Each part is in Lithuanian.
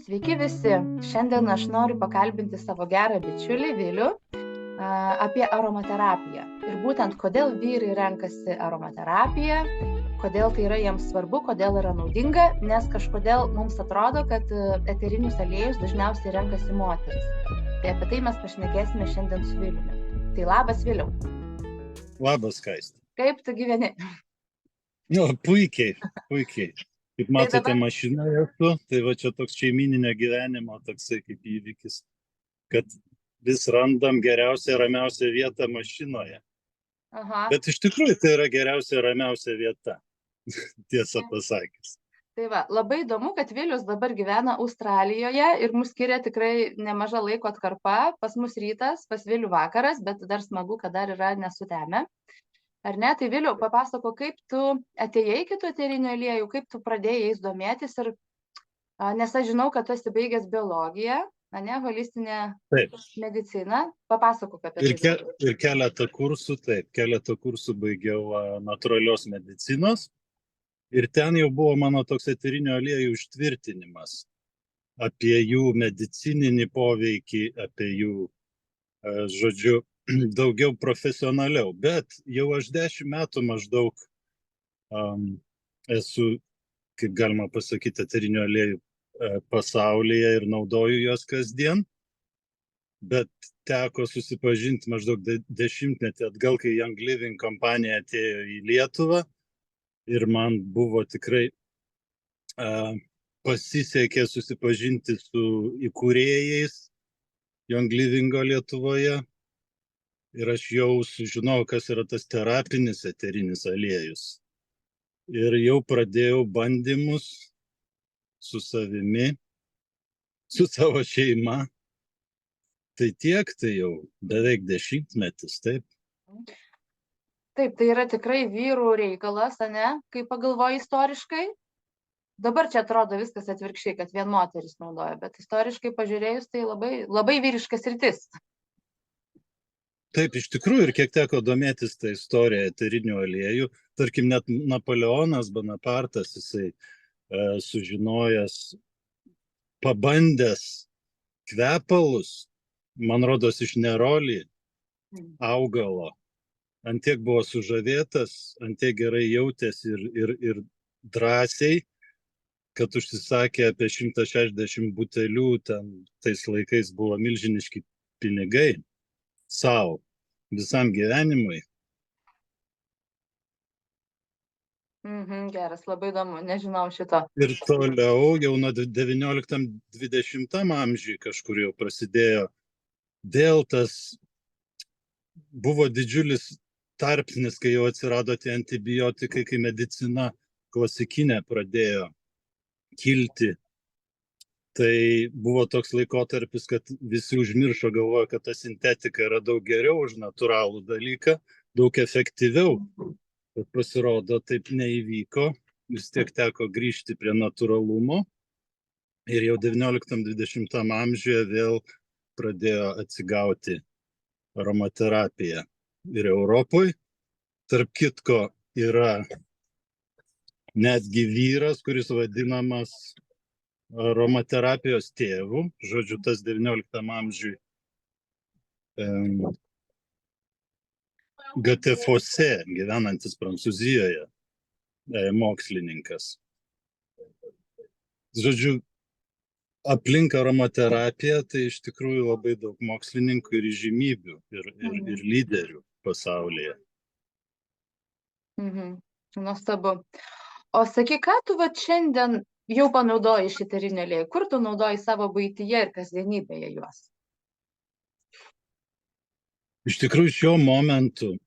Sveiki visi. Šiandien aš noriu pakalbinti savo gerą bičiulį Vilių apie aromaterapiją. Ir būtent kodėl vyrai renkasi aromaterapiją, kodėl tai yra jiems svarbu, kodėl yra naudinga, nes kažkodėl mums atrodo, kad eterinius aliejus dažniausiai renkasi moteris. Tai apie tai mes pašnekėsime šiandien su Viliumi. Tai labas, Viliau. Labas, Skaistė. Kaip tu gyveni? Puikiai. Kaip matote, dabar- mašinoje esu, tai va čia toks šeimininio gyvenimo, toksai kaip įvykis, kad vis randam geriausią, ramiausią vietą mašinoje. Aha. Bet iš tikrųjų tai yra geriausia, ramiausia vieta, tiesą pasakius. Tai va, labai įdomu, kad Vilius dabar gyvena Australijoje ir mus skiria tikrai nemaža laiko atkarpa. Pas mus rytas, pas Vilių vakaras, bet dar smagu, kad dar yra nesutemę. Ar ne? Tai Viliau, papasako, kaip tu atėjai iki tų eterinių aliejų, kaip tu pradėjai jais domėtis ir, nes aš žinau, kad tu esi baigęs biologiją, holistinę Taip. mediciną. Papasakok apie tai. Ir keletą kursų baigiau natūralios medicinos. Ir ten jau buvo mano toks eterinio aliejų užtvirtinimas apie jų medicininį poveikį, apie jų, žodžiu, daugiau profesionaliau. Bet jau aš 10 metų maždaug esu, kaip galima pasakyti, eterinio aliejų pasaulyje ir naudoju juos kasdien. Bet teko susipažinti maždaug 10 metį atgal, kai Young Living kompanija atėjo į Lietuvą. Ir man buvo tikrai pasisekė susipažinti su įkūrėjais Young Livingo Lietuvoje. Ir aš jau sužinojau, kas yra tas terapinis eterinis aliejus. Ir jau pradėjau bandymus su savimi, su savo šeima. Tai tiek, tai jau beveik 10 metus, taip. Taip, tai yra tikrai vyrų reikalas, ane, kai pagalvoji istoriškai. Dabar čia atrodo viskas atvirkščiai, kad vien moteris naudoja, bet istoriškai pažiūrėjus, tai labai vyriškas sritis. Taip, iš tikrųjų, ir kiek teko domėtis tą istoriją eterinių aliejų, tarkim, net Napoleonas Bonapartas, jisai sužinojęs, pabandęs kvepalus, man rodos iš neroli augalo, ant tiek buvo sužavėtas, ant tiek gerai jautės ir drąsiai, kad užsisakė apie 160 butelių, ten tais laikais buvo milžiniški pinigai, savo, visam gyvenimui. Geras, labai įdomu, nežinau šito. Ir toliau, jau nuo 19-20 amžiui kažkur jau prasidėjo, dėl tas buvo didžiulis tarpsnis, kai jau atsirado tie antibiotikai, kai medicina klasikinė pradėjo kilti. Tai buvo toks laikotarpis, kad visi užmiršo, galvoja, kad ta sintetika yra daug geriau už natūralų dalyką, daug efektyviau. Bet pasirodo, taip neįvyko, vis tiek teko grįžti prie natūralumo. Ir jau 19-20 amžiuje vėl pradėjo atsigauti aromaterapija. Ir Europoje, tarp kitko, yra netgi vyras, kuris vadinamas aromaterapijos tėvu, žodžiu, tas 19 amžiui Gatefose, gyvenantis Prancūzijoje, mokslininkas. Žodžiu, aplink aromaterapiją tai iš tikrųjų labai daug mokslininkų ir žymybių ir lyderių pasaulyje. Nuostabu. O sakyk, ką tu šiandien jau panaudoji iš eterinio aliejų? Kur tu naudoji savo buityje ir kasdienybėje juos? Iš tikrųjų, šiuo momentu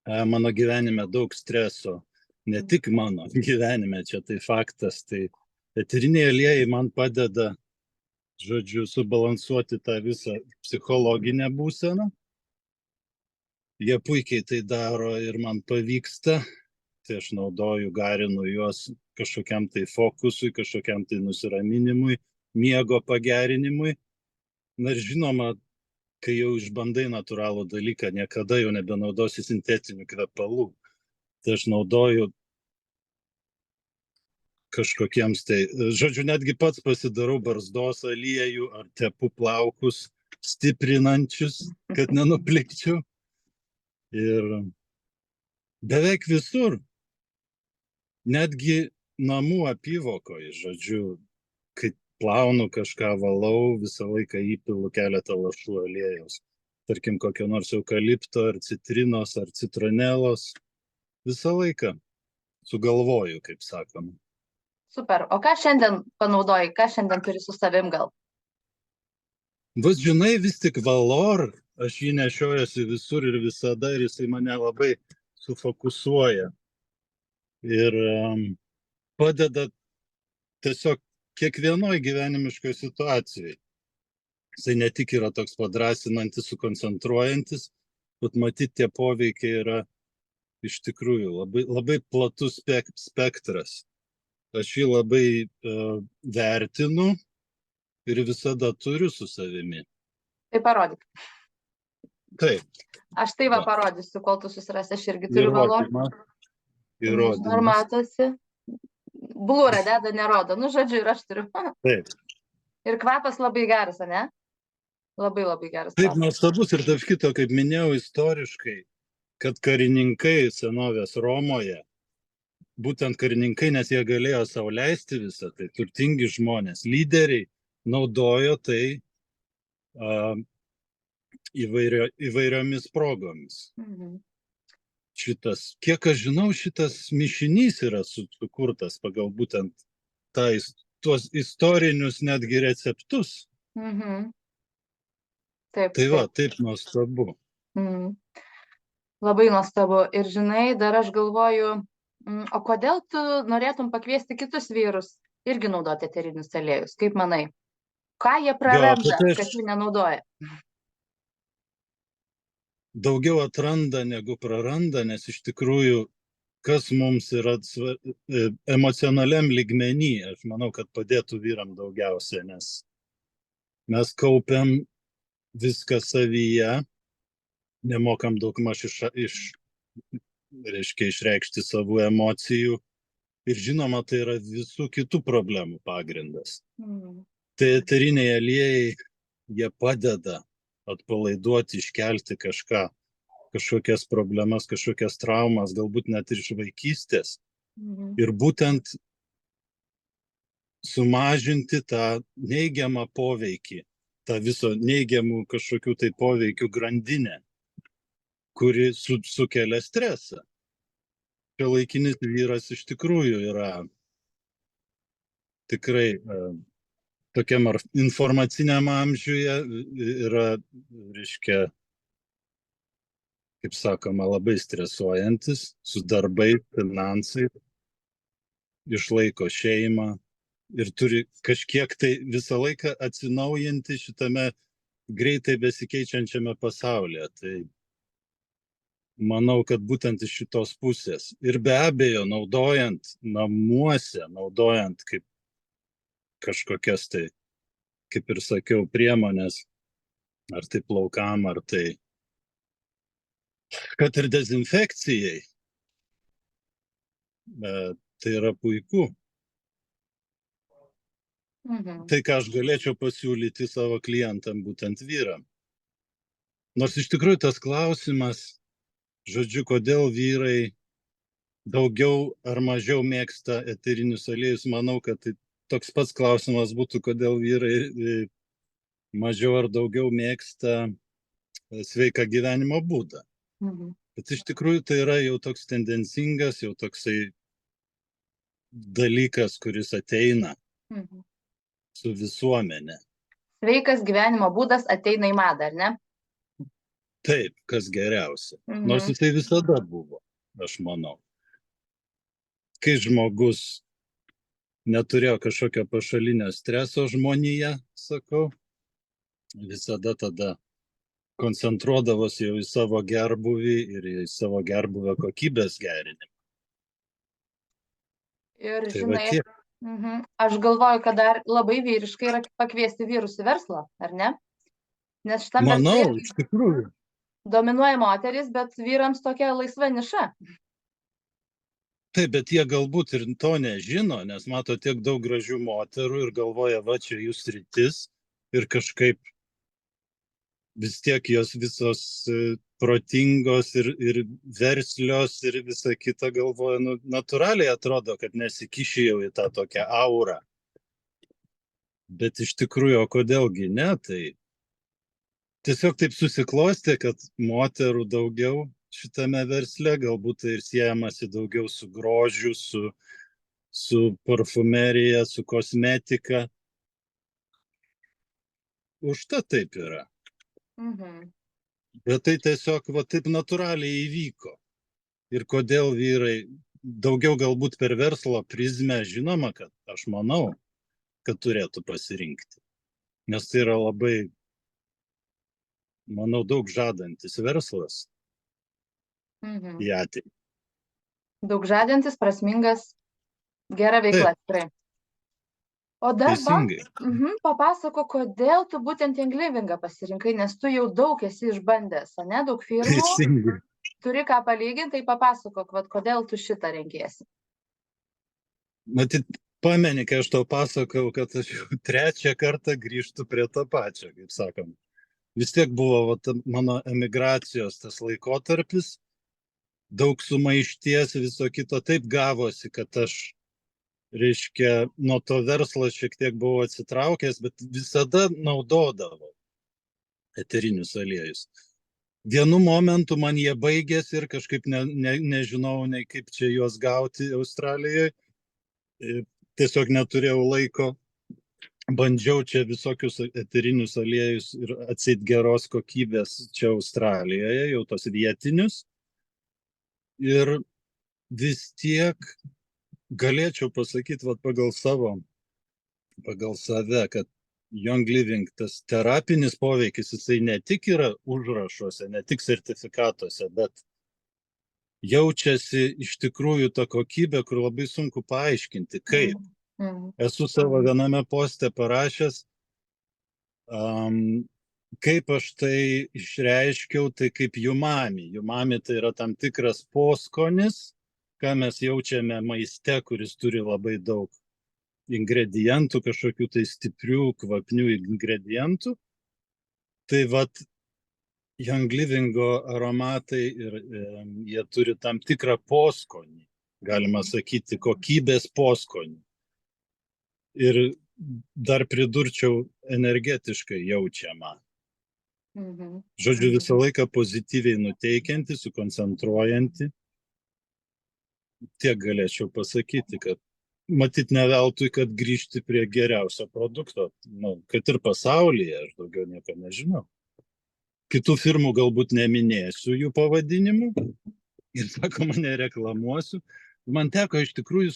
mano gyvenime daug streso. Ne tik mano gyvenime, čia tai faktas. Tai eteriniai aliejai man padeda, žodžiu, subalansuoti tą visą psichologinę būseną. Jie puikiai tai daro ir man pavyksta. Tai aš naudoju, garinu juos kažkokiam tai fokusui, kažkokiam tai nusiraminimui, miego pagerinimui. Na ir žinoma, kai jau išbandai natūralų dalyką, niekada jau nebenaudosi sintetinių kvepalų. Tai aš naudoju kažkokiems tai, žodžiu, netgi pats pasidarau barzdos aliejų ar tepu plaukus stiprinančius, kad nenuplikčiau. Ir beveik visur, netgi namų apyvokoje, žodžiu, kai plaunu kažką, valau, visą laiką įpilu keletą lašų aliejaus. Tarkim, kokio nors eukalipto, ar citrinos, ar citronelos. Visą laiką sugalvoju, kaip sakoma. Super. O ką šiandien panaudoji? Ką šiandien turi su savim gal? Vas žinai, vis tik Valor, aš jį nešiojuosi visur ir visada, ir jisai mane labai sufokusuoja. Ir padeda tiesiog kiekvienoj gyvenimiškoj situacijai. Jisai ne tik yra toks padrasinantis, sukoncentruojantis, bet matyti tie poveikiai yra iš tikrųjų labai platus spektras. Aš jį labai vertinu ir visada turiu su savimi. Tai parodyk. Taip. Aš tai va parodysiu, kol tu susirasi, aš irgi turiu Valor. Įrodymas. Ar matosi? Blūrą deda, nerodo. Nu, žodžiu, ir aš turiu. Taip. Ir kvapas labai geras, ne? Labai geras. Taip, nuostabus ir tarp kito, kaip minėjau, istoriškai, kad karininkai senovės Romoje, būtent karininkai, nes jie galėjo sau leisti visą, tai turtingi žmonės, lyderiai, naudojo tai įvairiomis progomis. Šitas, kiek aš žinau, šitas mišinys yra sukurtas pagal būtent tuos istorinius netgi receptus. Taip. Tai va, taip nuostabu. Labai nuostabu. Ir žinai, dar aš galvoju, o kodėl tu norėtum pakviesti kitus vyrus irgi naudoti eterinius aliejus? Kaip manai? Ką jie praranda, kad jų nenaudoja? Daugiau atranda negu praranda, nes iš tikrųjų, kas mums yra emocionaliam lygmenį, aš manau, kad padėtų vyram daugiausia, nes mes kaupiam viską savyje, nemokam daugmaž išreikšti savų emocijų ir žinoma, tai yra visų kitų problemų pagrindas. Tai eteriniai aliejai, jie padeda atpalaiduoti, iškelti kažkokias problemas, kažkokias traumas, galbūt net ir iš vaikystės. Ir būtent sumažinti tą neigiamą poveikį, tą viso neigiamų kažkokių tai poveikių grandinę, kuri sukelia stresą. Šiuolaikinis vyras iš tikrųjų yra tikrai tokiam informaciniam amžiuje, yra, reiškia, kaip sakoma, labai stresuojantis, su darbai, finansai, išlaiko šeimą ir turi kažkiek tai visą laiką atsinaujinti šitame greitai besikeičiančiame pasaulyje. Tai manau, kad būtent iš šitos pusės. Ir be abejo, naudojant namuose, naudojant kaip kažkokias tai, kaip ir sakiau, priemonės, ar tai plaukam, ar tai, kad ir dezinfekcijai, tai yra puiku. Tai, ką aš galėčiau pasiūlyti savo klientam, būtent vyram. Nors iš tikrųjų tas klausimas, žodžiu, kodėl vyrai daugiau ar mažiau mėgsta eterinius aliejus, manau, kad tai toks pats klausimas būtų, kodėl vyrai mažiau ar daugiau mėgsta sveiką gyvenimo būdą. Bet iš tikrųjų tai yra jau toks tendencingas, jau toksai dalykas, kuris ateina su visuomenė. Sveikas gyvenimo būdas ateina į madą, ar ne? Taip, kas geriausia. Nors jisai visada buvo, aš manau. Kai žmogus neturėjo kažkokio pašalinio streso žmonija, sakau, visada tada koncentruodavosi jau į savo gerbuvį ir į savo gerbuvio kokybės gerinimą. Ir žinai, aš galvoju, kad dar labai vyriškai yra pakviesti vyrus į verslą, ar ne? Nes šitam manau, iš tikrųjų. Dominuoja moteris, bet vyrams tokia laisva niša. Taip, bet jie galbūt ir to nežino, nes mato tiek daug gražių moterų ir galvoja, va, čia jų sritis ir kažkaip vis tiek jos visos protingos ir verslios ir visa kita, galvoja, nu, natūraliai atrodo, kad nesikiši jau į tą tokią aurą. Bet iš tikrųjų, o kodėlgi ne, tai tiesiog taip susiklostė, kad moterų daugiau šitame versle, galbūt tai ir siejamasi daugiau su grožiu, su parfumerija, su kosmetika. Užtat taip yra. Mhm. Bet tai tiesiog va taip natūraliai įvyko. Ir kodėl vyrai daugiau galbūt per verslo prizmę, žinoma, kad aš manau, kad turėtų pasirinkti. Nes tai yra labai, manau, daug žadantis verslas Mhm. į ateitį. Daug žadantis, prasmingas, gera veikla, tikrai. O dar Teisingai. papasako, kodėl tu būtent Young Livingą pasirinkai, nes tu jau daug esi išbandęs, ane, daug firmų, Teisingai. turi ką palyginti, tai papasakok, vat, kodėl tu šitą renkiesi. Matyt, pameni, kai aš tau pasakau, kad aš jau trečią kartą grįžtu prie to pačio, kaip sakant. Vis tiek buvo va, mano emigracijos tas laikotarpis, daug sumaišties, viso kito, taip gavosi, kad aš, reiškia, nuo to verslo šiek tiek buvau atsitraukęs, bet visada naudodavau eterinius aliejus. Vienu momentu man jie baigėsi ir kažkaip nežinau, nei kaip čia juos gauti Australijoje. Tiesiog neturėjau laiko. Bandžiau čia visokius eterinius aliejus ir atseit geros kokybės čia Australijoje, jau tos vietinius. Ir vis tiek galėčiau pasakyti pagal save, kad Young Living tas terapinis poveikis, jisai ne tik yra užrašuose, ne tik sertifikatuose, bet jaučiasi iš tikrųjų ta kokybė, kur labai sunku paaiškinti, kaip. Esu savo viename poste parašęs, kaip aš tai išreiškiau, tai kaip umami. Umami tai yra tam tikras poskonis, ką mes jaučiame maiste, kuris turi labai daug ingredientų, kažkokių tai stiprių, kvapnių ingredientų. Tai vat Young Livingo aromatai ir jie turi tam tikrą poskonį, galima sakyti, kokybės poskonį. Ir dar pridurčiau energetiškai jaučiamą. Žodžiu, visą laiką pozityviai nuteikianti, sukoncentruojanti. Tiek galėčiau pasakyti, kad matyt ne veltui, kad grįžti prie geriausio produkto, kad ir pasaulyje, aš daugiau nieko nežinau. Kitų firmų galbūt neminėsiu jų pavadinimų ir sakoma, nereklamuosiu. Man teko iš tikrųjų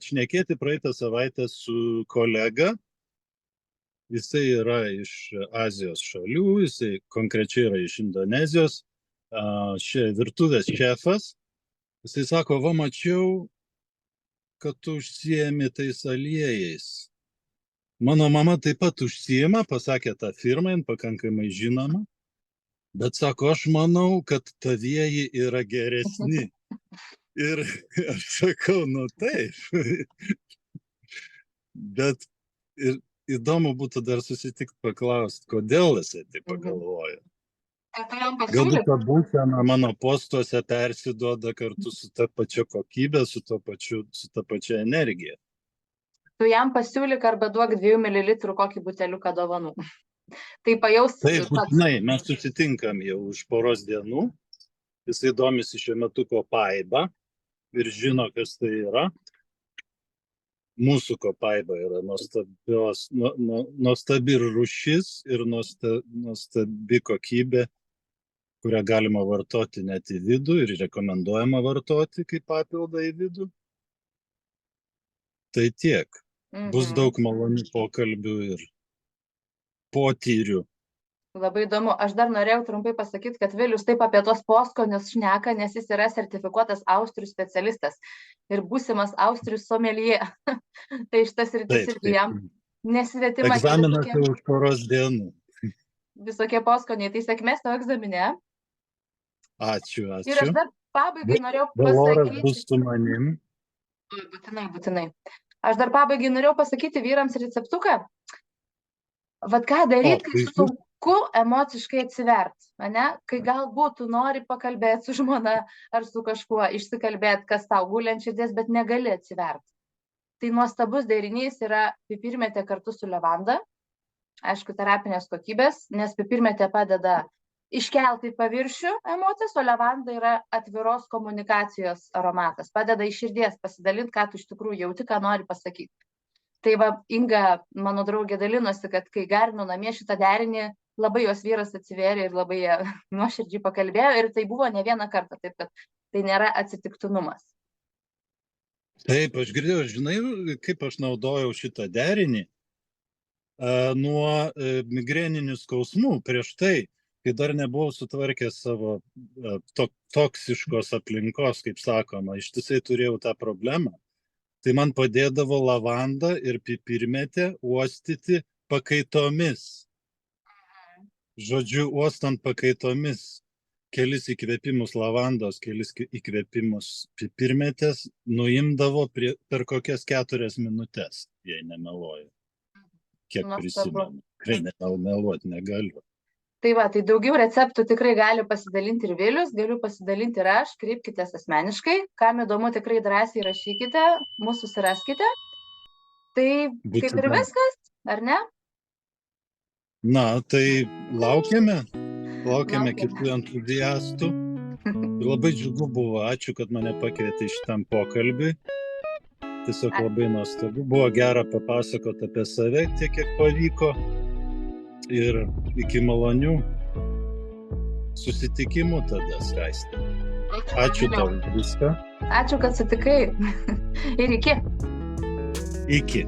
šnekėti praeitą savaitę su kolega. Jisai yra iš Azijos šalių, jisai konkrečiai yra iš Indonezijos, virtuvės šefas. Jisai sako, va mačiau, kad tu užsiemi tais aliejais. Mano mama taip pat užsiema, pasakė tą firmą, pakankamai žinoma, bet sako, aš manau, kad tavieji yra geresni. Ir aš sakau, nu taip. Bet ir įdomu būtų dar susitikti paklausti, kodėl jisai taip pagalvoja. Galbūt ta būsena mano postuose persiduoda kartu su ta pačia kokybė, su ta pačia energija. Tu jam pasiūlyk arba duok 2 ml kokį buteliuką dovanų. Tai pajaus. Taip, būtinai, mes susitinkam jau už poros dienų. Jisai domisi šiuo metu kopaiba ir žino, kas tai yra. Mūsų kopaiba yra nuostabi rūšis ir nuostabi kokybė, kurią galima vartoti net į vidų ir rekomenduojama vartoti kaip papildą į vidų. Tai tiek. Bus daug malonių pokalbių ir potyrių. Labai įdomu. Aš dar norėjau trumpai pasakyti, kad Vilius taip apie tos poskonius šneka, nes jis yra sertifikuotas austrių specialistas ir būsimas austrių someljė. Tai šitas rytis irgi jam nesvetima. Egzaminas jau už poros dienų. Visokie poskoniai. Tai sėkmės tavo egzamine. Ačiū. Ir aš dar pabaigai norėjau Valoras pasakyti. bus su manim. Būtinai. Aš dar pabaigai norėjau pasakyti vyrams receptuką. Vat ką daryti, kai sunku emociškai atsivert, ane? Kai galbūt tu nori pakalbėti su žmona ar su kažkuo, išsikalbėti, kas tau guli ant širdies, bet negali atsivert. Tai nuostabus derinys yra pipirmėtė kartu su levanda, aišku, terapinės kokybės, nes pipirmėtė padeda iškelti į paviršių emocijas, o levanda yra atviros komunikacijos aromatas, padeda iš širdies pasidalinti, ką tu iš tikrųjų jauti, ką nori pasakyti. Tai va, Inga, mano draugė, dalinosi, kad kai garino namie šitą derinį, labai jos vyras atsivėrė ir labai nuoširdžiai pakalbėjo ir tai buvo ne vieną kartą, taip kad tai nėra atsitiktinumas. Taip, aš girdėjau, žinai, kaip aš naudojau šitą derinį nuo migreninių skausmų prieš tai, kai dar nebuvau sutvarkęs savo toksiškos aplinkos, kaip sakoma, ištisai turėjau tą problemą. Tai man padėdavo lavanda ir pipirmėtė uostyti pakaitomis. Žodžiu, uostant pakaitomis kelis įkvėpimus lavandos, kelis įkvėpimus pipirmėtės, nuimdavo per kokias 4 minutės, jei nemeluoju. Kiek prisimenu. Tikrai nemeluoti negaliu. Tai va, tai daugiau receptų tikrai gali pasidalinti ir Vilius, galiu pasidalinti ir aš, kreipkitės asmeniškai, kam įdomu tikrai drąsiai rašykite, mūsų susiraskite. Tai kaip ir viskas, ar ne? Na, tai laukiame kitų entuziastų. Labai džiugu buvo, ačiū, kad mane pakvietė šitam pokalbiui. Tiesiog labai nuostabu, buvo gera papasakoti apie save tiek, kiek pavyko. Ir iki malonių susitikimų tada, Skaistė. Ačiū tau viską. Ačiū, kad sutikai. Ir iki. Iki.